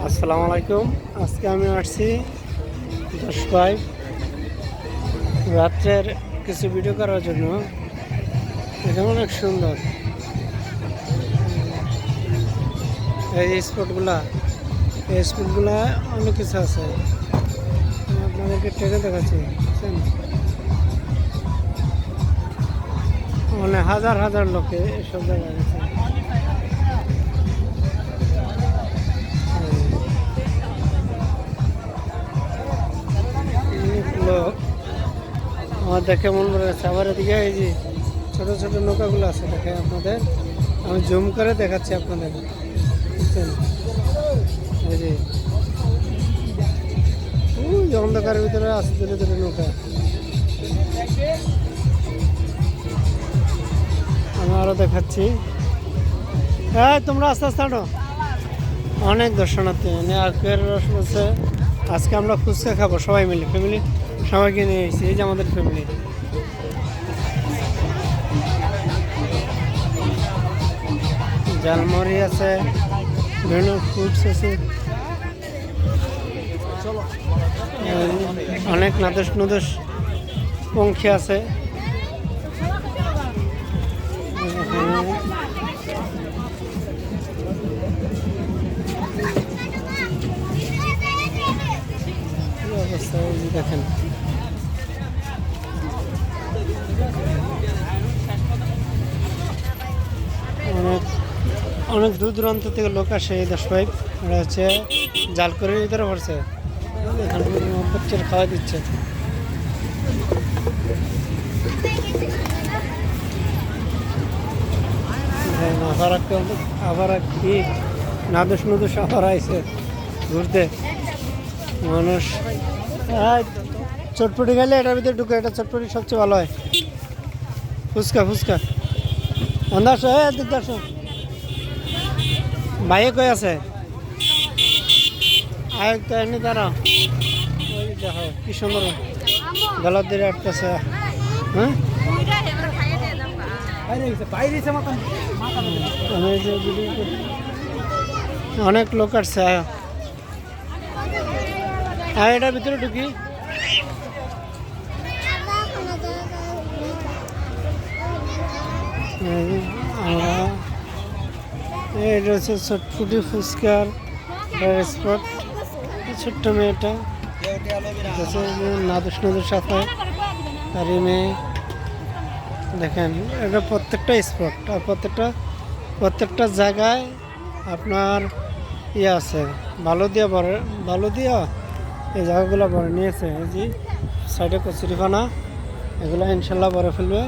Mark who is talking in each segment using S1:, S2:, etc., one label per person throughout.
S1: আসসালামু আলাইকুম। আজকে আমি আসছি 10/5 রাত্রের কিছু ভিডিও করার জন্য। এটা অনেক সুন্দর, এই স্পটগুলা অনেক কিছু আছে। আমি আপনাদেরকে ট্রেনে দেখাচ্ছি, বুঝছেন? মানে হাজার হাজার লোকে এসব জায়গায় গেছে। লোক আমার দেখে মন মনে হচ্ছে। আবার এদিকে এই যে ছোটো ছোটো নৌকাগুলো আছে, দেখে আপনাদের আমি জুম করে দেখাচ্ছি আপনাদের, বুঝছেন? এই যে ওই অন্ধকারের ভিতরে আছে ধীরে ধীরে নৌকা। আমি আরও দেখাচ্ছি। হ্যাঁ, তোমরা আস্তে আস্তে হাঁটো। অনেক দর্শনার্থী আজকের রস বলছে আজকে আমরা ফুচকা খাবো সবাই মিলে, ফ্যামিলি সবাইকে নিয়ে এসেছি। এই যে আমাদের ফ্যামিলি। জালমুড়ি আছে, বিভিন্ন ফ্রুটস আছে, অনেক নাদুস নুদুস পঙ্খী আছে। অবস্থা দেখেন, অনেক অনেক দূর দূরান্ত থেকে লোক আসে এই 10/5। এটা হচ্ছে জালকুড়ির ভিতরে পড়ছে, এখানে খাওয়া দিচ্ছে। আবার কি নাদুস নুদুস আবার আইছে ঘুরতে মানুষ। চটপটি খেলে এটার ভিতরে ঢুকে, এটা চটপটি সবচেয়ে ভালো হয়। ফুচকা আন্দাজ দিকদাস ভাইয়ে কই আছে? আরেকটা এনে তারা ওই দেখো কি সুন্দর গলার দিয়ে আটতেছে। হ্যাঁ, অনেক লোক আসছে। এটার ভিতরে ঢুকি। এটা হচ্ছে চটপুটি ফুচকার স্পট। ছোট্ট মেয়েটা নাদুস নদুর সাথে আর মেয়ে দেখেন, এটা প্রত্যেকটা স্পট আর প্রত্যেকটা জায়গায় আপনার ইয়ে আছে, ভালো দিয়া এই জায়গাগুলো ভরে নিয়েছে। এই যে সাইডে কচুরিপানা, এগুলো ইনশাল্লাহ ভরে ফেলবে,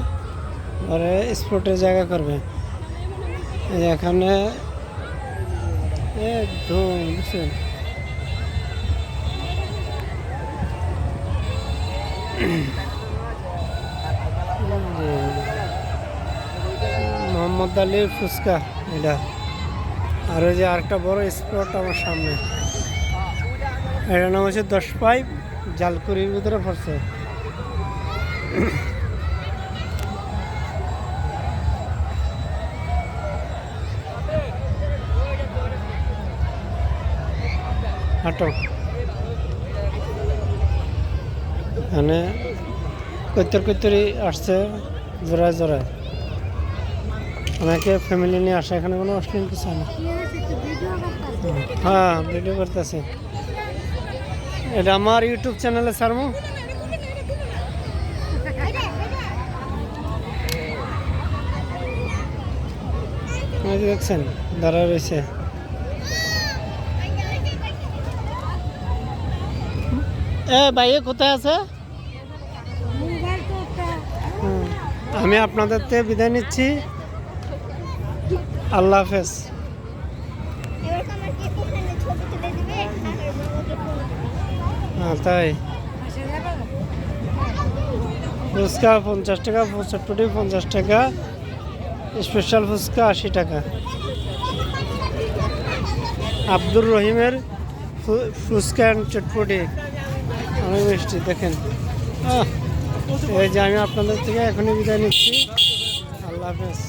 S1: ভরে স্পটের জায়গা করবে। এখানে একদম বুঝছেন, মোহাম্মদ আলীর ফুচকা এটা। আর ওই যে আরেকটা বড় স্পট আমার সামনে, এটার নাম হচ্ছে 10/5, জালকুড়ির ভিতরে পড়ছে। হাঁটো, এখানে কৈতরি আসছে জোড়ায়। অনেকে ফ্যামিলি নিয়ে আসে, এখানে কোনো অশ্লীল কিছু না। হ্যাঁ, ভিডিও করতেছে। এটা আমার ইউটিউব চ্যানেলে ছাড়বো। দেখছেন দাঁড়া রয়েছে। ভাই কোথায় আছে? আমি আপনাদের থেকে বিদায় নিচ্ছি। আল্লাহ হাফেজ। তাই ফুচকা 50 টাকা, চটপটি 50 টাকা, স্পেশাল ফুচকা 80 টাকা। আব্দুর রহিমের ফুচকা অ্যান্ড চটপটি অনেক মিষ্টি। দেখেন, এই যে আমি আপনাদের থেকে এখনই বিদায় নিচ্ছি। আল্লাহ হাফেজ।